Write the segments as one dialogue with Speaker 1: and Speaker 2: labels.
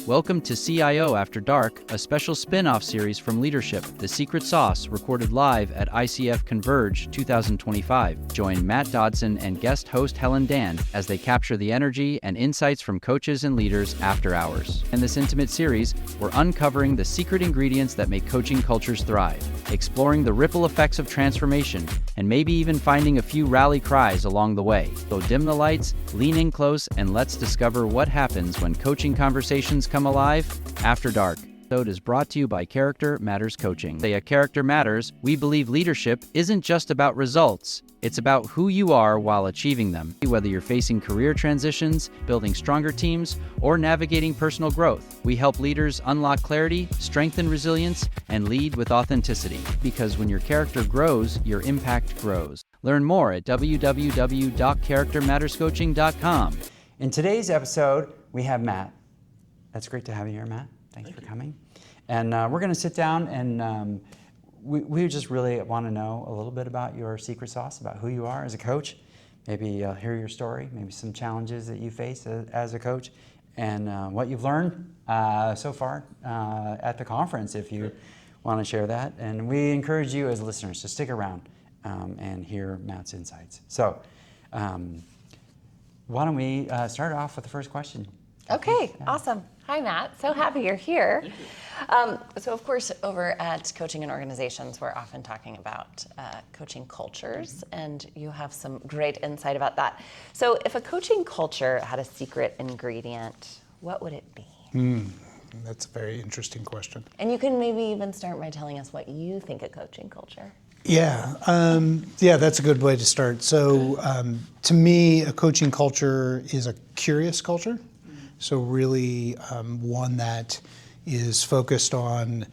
Speaker 1: Welcome to CIO After Dark, a special spin-off series from Leadership, The Secret Sauce, recorded live at ICF Converge 2025. Join Matt Dodson and guest host Helen Dan as they capture the energy and insights from coaches and leaders after hours. In this intimate series, we're uncovering the secret ingredients that make coaching cultures thrive, exploring the ripple effects of transformation, and maybe even finding a few rally cries along the way. So dim the lights, lean in close, and let's discover what happens when coaching conversations come alive after dark. This episode is brought to you by Character Matters Coaching. At Character Matters, we believe leadership isn't just about results. It's about who you are while achieving them. Whether you're facing career transitions, building stronger teams, or navigating personal growth, we help leaders unlock clarity, strengthen resilience, and lead with authenticity. Because when your character grows, your impact grows. Learn more at www.charactermatterscoaching.com.
Speaker 2: In today's episode, we have Matt. That's great to have you here, Matt. Thank you for coming. And we're going to sit down and we just really want to know a little bit about your secret sauce, about who you are as a coach. Maybe hear your story, maybe some challenges that you face as a coach, and what you've learned so far at the conference, if you want to share that. And we encourage you as listeners to stick around and hear Matt's insights. So why don't we start off with the first question?
Speaker 3: Okay, awesome. Hi, Matt. So happy you're here. So, of course, over at Coaching and Organizations, we're often talking about coaching cultures, and you have some great insight about that. So, if a coaching culture had a secret ingredient, what would it be?
Speaker 4: That's a very interesting question.
Speaker 3: And you can maybe even start by telling us what you think a coaching culture.
Speaker 4: Yeah, that's a good way to start. So, to me, a coaching culture is a curious culture. So really one that is focused on,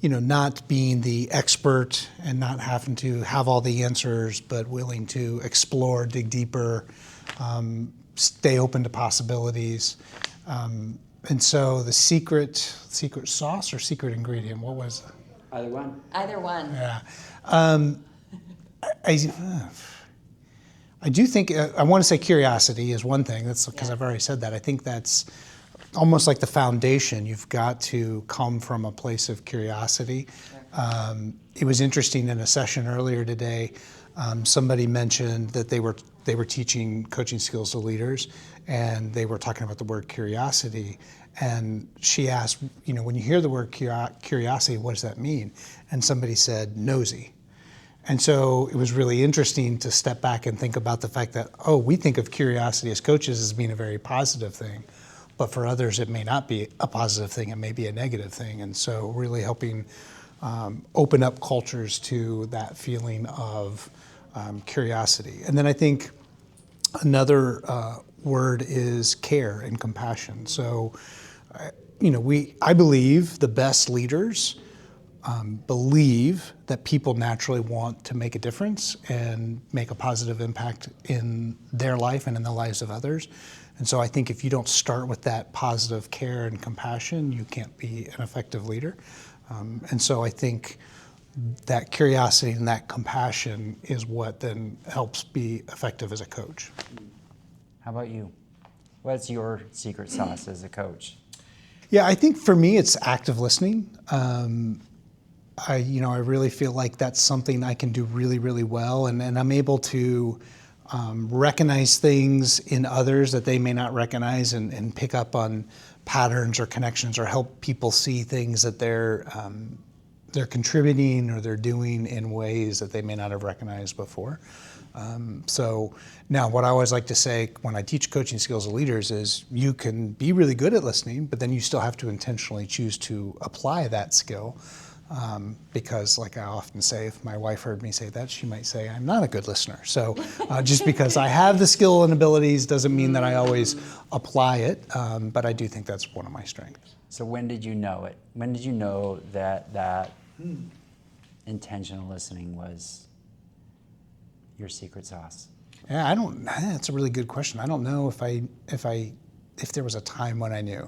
Speaker 4: not being the expert and not having to have all the answers, but willing to explore, dig deeper, stay open to possibilities. And so the secret sauce or secret ingredient, what was it?
Speaker 2: Either one.
Speaker 3: Either one.
Speaker 4: Yeah. I do think, I want to say curiosity is one thing. That's because I've already said that. I think that's almost like the foundation. You've got to come from a place of curiosity. It was interesting in a session earlier today, somebody mentioned that they were teaching coaching skills to leaders, and they were talking about the word curiosity. And she asked, when you hear the word curiosity, what does that mean? And somebody said, nosy. And so it was really interesting to step back and think about the fact that, we think of curiosity as coaches as being a very positive thing, but for others it may not be a positive thing, it may be a negative thing. And so really helping open up cultures to that feeling of curiosity. And then I think another word is care and compassion. So, I believe the best leaders believe that people naturally want to make a difference and make a positive impact in their life and in the lives of others. And so I think if you don't start with that positive care and compassion, you can't be an effective leader. And so I think that curiosity and that compassion is what then helps be effective as a coach.
Speaker 2: How about you? What's your secret sauce as a coach?
Speaker 4: Yeah, I think for me it's active listening. I really feel like that's something I can do really, really well, and I'm able to recognize things in others that they may not recognize, and pick up on patterns or connections, or help people see things that they're contributing or they're doing in ways that they may not have recognized before. So now what I always like to say when I teach coaching skills to leaders is you can be really good at listening, but then you still have to intentionally choose to apply that skill. Because like I often say, if my wife heard me say that, she might say I'm not a good listener. So just because I have the skill and abilities doesn't mean that I always apply it, but I do think that's one of my strengths.
Speaker 2: So when did you know it? When did you know that intentional listening was your secret sauce?
Speaker 4: Yeah, that's a really good question. I don't know if there was a time when I knew,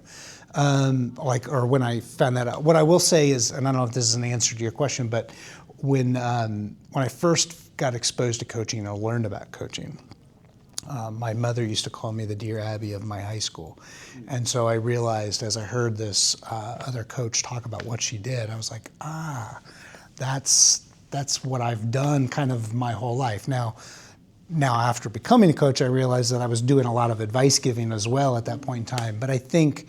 Speaker 4: or when I found that out. What I will say is, and I don't know if this is an answer to your question, but when I first got exposed to coaching or learned about coaching, My mother used to call me the Dear Abby of my high school. And so I realized as I heard this other coach talk about what she did, I was like, that's what I've done kind of my whole life. Now after becoming a coach, I realized that I was doing a lot of advice giving as well at that point in time. But I think,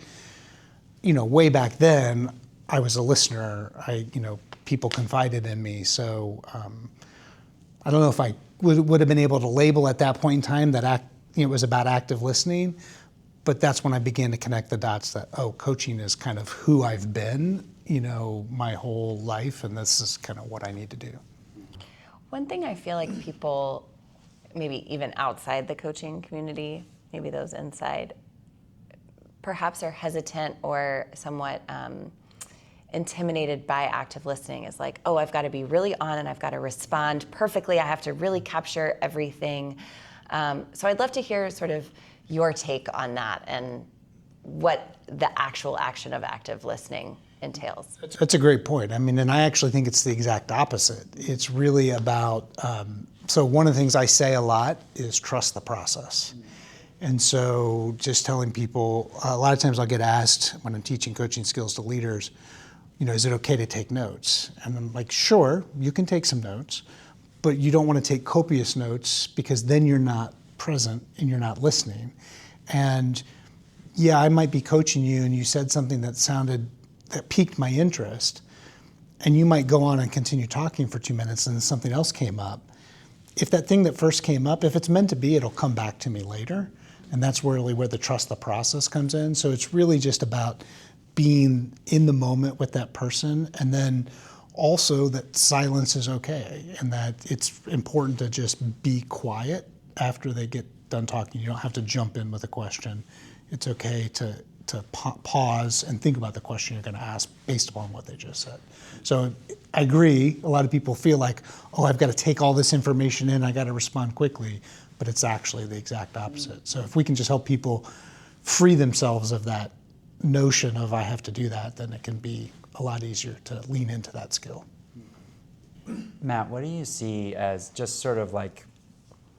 Speaker 4: way back then, I was a listener. People confided in me. So I don't know if I would have been able to label at that point in time that it was about active listening, but that's when I began to connect the dots that, coaching is kind of who I've been, my whole life, and this is kind of what I need to do.
Speaker 3: One thing I feel like people, maybe even outside the coaching community, maybe those inside, perhaps are hesitant or somewhat intimidated by active listening is like, I've got to be really on and I've got to respond perfectly. I have to really capture everything. So I'd love to hear sort of your take on that and what the actual action of active listening entails.
Speaker 4: That's a great point. And I actually think it's the exact opposite. It's really about, so one of the things I say a lot is trust the process. And so just telling people, a lot of times I'll get asked when I'm teaching coaching skills to leaders, is it okay to take notes? And I'm like, sure, you can take some notes, but you don't want to take copious notes because then you're not present and you're not listening. And yeah, I might be coaching you and you said something that piqued my interest, and you might go on and continue talking for 2 minutes and then something else came up. If that thing that first came up, if it's meant to be, it'll come back to me later. And that's really where the trust the process comes in. So it's really just about being in the moment with that person, and then also that silence is okay, and that it's important to just be quiet after they get done talking. You don't have to jump in with a question. It's okay to pause and think about the question you're going to ask based upon what they just said. So I agree, a lot of people feel like, I've got to take all this information in, I got to respond quickly, but it's actually the exact opposite. So if we can just help people free themselves of that notion of I have to do that, then it can be a lot easier to lean into that skill.
Speaker 2: Matt, what do you see as just sort of like,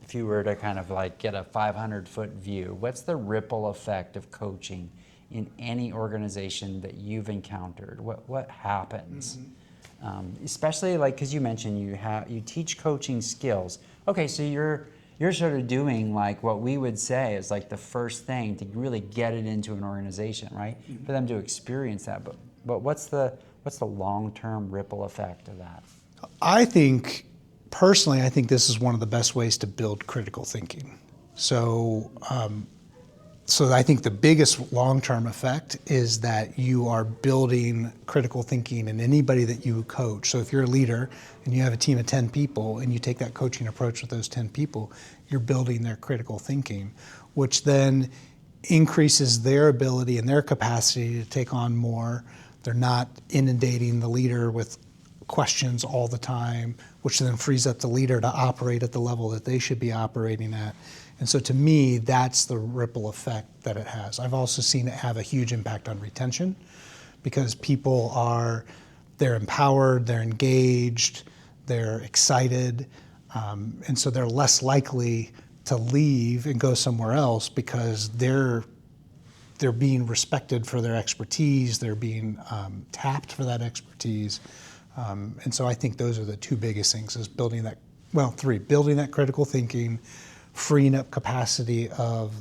Speaker 2: if you were to kind of like get a 500-foot view, what's the ripple effect of coaching in any organization that you've encountered? What happens? Especially like, because you mentioned you teach coaching skills. Okay, so you're sort of doing like what we would say is like the first thing to really get it into an organization, right? For them to experience that. But what's the long-term ripple effect of that?
Speaker 4: Personally, I think this is one of the best ways to build critical thinking. So I think the biggest long-term effect is that you are building critical thinking in anybody that you coach. So if you're a leader and you have a team of 10 people and you take that coaching approach with those 10 people, you're building their critical thinking, which then increases their ability and their capacity to take on more. They're not inundating the leader with questions all the time, which then frees up the leader to operate at the level that they should be operating at. And so to me, that's the ripple effect that it has. I've also seen it have a huge impact on retention because people they're empowered, they're engaged, they're excited, and so they're less likely to leave and go somewhere else because they're being respected for their expertise, they're being tapped for that expertise. And so I think those are the two biggest things, is building that critical thinking, freeing up capacity of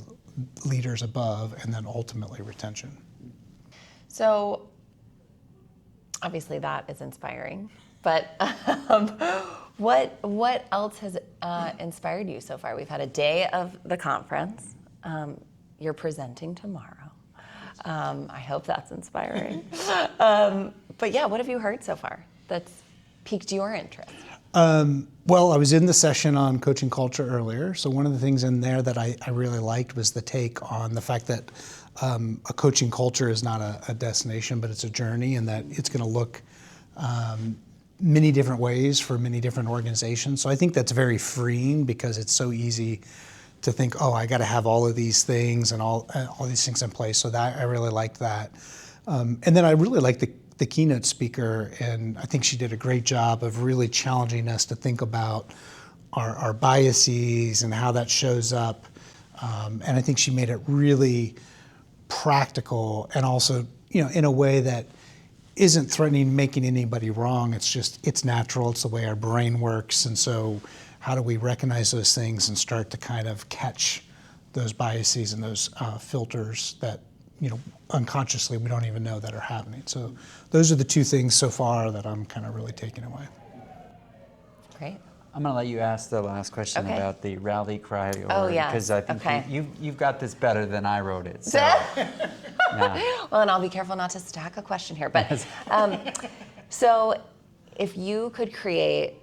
Speaker 4: leaders above, and then ultimately retention.
Speaker 3: So obviously that is inspiring, but what else has inspired you so far? We've had a day of the conference. You're presenting tomorrow. I hope that's inspiring. But yeah, what have you heard so far that's piqued your interest?
Speaker 4: Well, I was in the session on coaching culture earlier. So one of the things in there that I really liked was the take on the fact that a coaching culture is not a destination, but it's a journey, and that it's going to look many different ways for many different organizations. So I think that's very freeing because it's so easy to think, I got to have all of these things and all these things in place. So that I really liked that. And then I really liked the keynote speaker, and I think she did a great job of really challenging us to think about our biases and how that shows up And I think she made it really practical and also, in a way that isn't threatening making anybody wrong. It's natural. It's the way our brain works. And so how do we recognize those things and start to kind of catch those biases and those filters that, unconsciously we don't even know that are happening. So those are the two things so far that I'm kind of really taking away.
Speaker 3: Great.
Speaker 2: I'm going to let you ask the last question
Speaker 3: Okay.
Speaker 2: about the rally cry.
Speaker 3: Oh, yeah.
Speaker 2: Because I think
Speaker 3: Okay.
Speaker 2: you've got this better than I wrote it. So, yeah.
Speaker 3: Well, and I'll be careful not to stack a question here. But so if you could create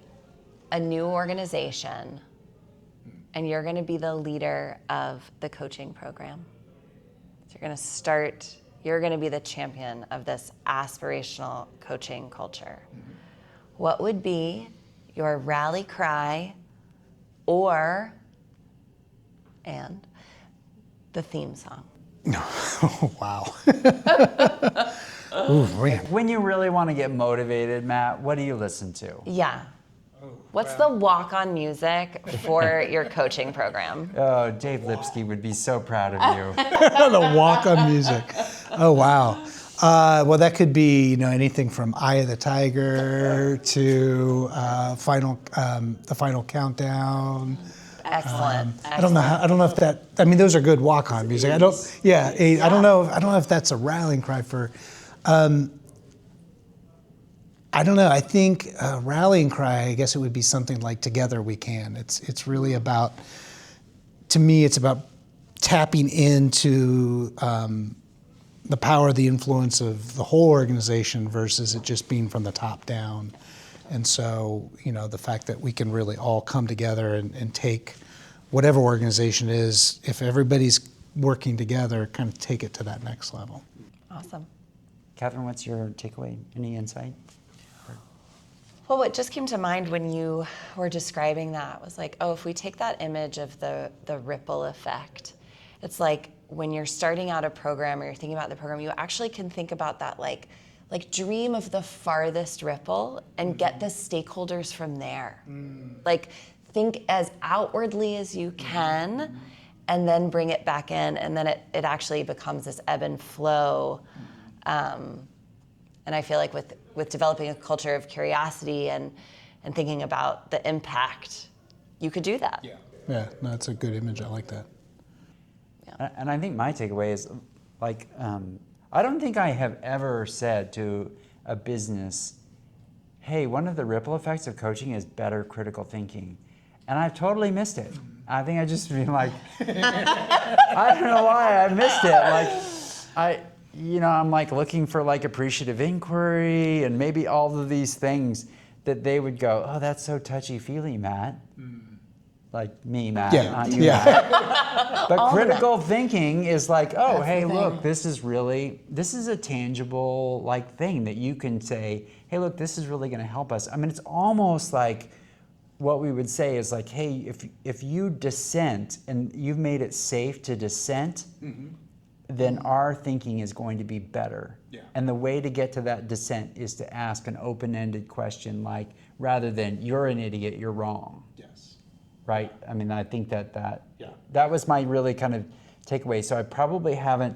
Speaker 3: a new organization and you're going to be the leader of the coaching program, so you're going to be the champion of this aspirational coaching culture, what would be your rally cry and the theme song?
Speaker 4: Oh, wow. Ooh, man.
Speaker 2: When you really want to get motivated, Matt, what do you listen to?
Speaker 3: Yeah. What's the walk-on music for your coaching program?
Speaker 2: Oh, Dave Lipsky would be so proud of you.
Speaker 4: The walk-on music. Oh, wow. Well, that could be, anything from Eye of the Tiger to the final countdown.
Speaker 3: Excellent.
Speaker 4: I don't know if that. I mean, those are good walk-on music. I don't know if that's a rallying cry for. I don't know. I think rallying cry, I guess it would be something like "Together We Can." It's really about. To me, it's about tapping into the power, the influence of the whole organization versus it just being from the top down. And so, the fact that we can really all come together and take whatever organization is, if everybody's working together, kind of take it to that next level.
Speaker 3: Awesome.
Speaker 2: Katherine, what's your takeaway? Any insight?
Speaker 3: Well, what just came to mind when you were describing that was like, if we take that image of the ripple effect, it's like when you're starting out a program or you're thinking about the program, you actually can think about that like dream of the farthest ripple and get the stakeholders from there. Like think as outwardly as you can and then bring it back in, and then it actually becomes this ebb and flow. And I feel like with developing a culture of curiosity and thinking about the impact, you could do that.
Speaker 4: Yeah, no, that's a good image. I like that.
Speaker 2: And I think my takeaway is, I don't think I have ever said to a business, hey, one of the ripple effects of coaching is better critical thinking. And I've totally missed it. I think I just feel like, I don't know why I missed it. I'm like looking for like appreciative inquiry and maybe all of these things that they would go, oh, that's so touchy-feely, Matt. Like me, Matt, not you, Matt. But critical thinking is like, oh, hey, look, this is a tangible like thing that you can say, hey, look, this is really going to help us. I mean, it's almost like what we would say is like, hey, if you dissent and you've made it safe to dissent, then our thinking is going to be better. Yeah. And the way to get to that dissent is to ask an open-ended question like, rather than you're an idiot, you're wrong.
Speaker 4: Yes.
Speaker 2: Right? I mean, I think that was my really kind of takeaway. So I probably haven't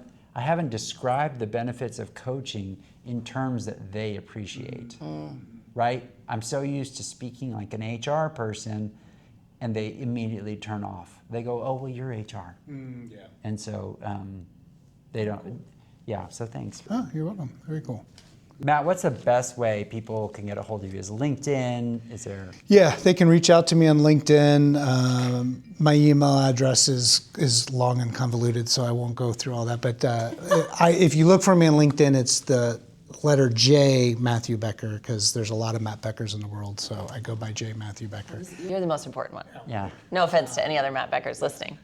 Speaker 2: described the benefits of coaching in terms that they appreciate. Right? I'm so used to speaking like an HR person, and they immediately turn off. They go, oh, well, you're HR. And so they don't, so thanks.
Speaker 4: Oh, you're welcome. Very cool.
Speaker 2: Matt, what's the best way people can get a hold of you? Is LinkedIn? Is there?
Speaker 4: Yeah, they can reach out to me on LinkedIn. My email address is long and convoluted, so I won't go through all that. But if you look for me on LinkedIn, it's the letter J, Matthew Becker, because there's a lot of Matt Beckers in the world, so I go by J, Matthew Becker.
Speaker 3: You're the most important one.
Speaker 2: Yeah.
Speaker 3: No offense to any other Matt Beckers listening.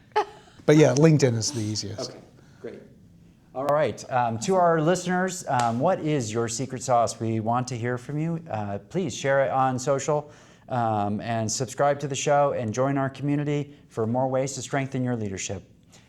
Speaker 4: But yeah, LinkedIn is the easiest.
Speaker 2: Okay, great. All right, to our listeners, what is your secret sauce? We want to hear from you. Please share it on social and subscribe to the show and join our community for more ways to strengthen your leadership.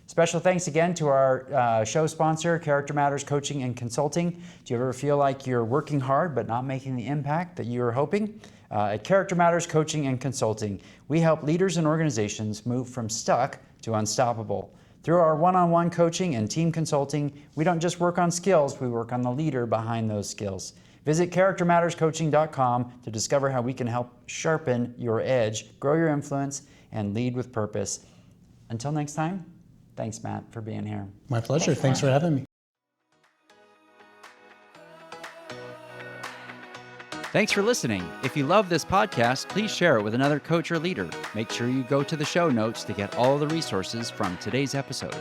Speaker 2: Special thanks again to our show sponsor, Character Matters Coaching and Consulting. Do you ever feel like you're working hard but not making the impact that you were hoping? At Character Matters Coaching and Consulting, we help leaders and organizations move from stuck to unstoppable. Through our one-on-one coaching and team consulting, we don't just work on skills, we work on the leader behind those skills. Visit charactermatterscoaching.com to discover how we can help sharpen your edge, grow your influence, and lead with purpose. Until next time, thanks, Matt, for being here.
Speaker 4: My pleasure. Thanks for having me.
Speaker 1: Thanks for listening. If you love this podcast, please share it with another coach or leader. Make sure you go to the show notes to get all the resources from today's episode.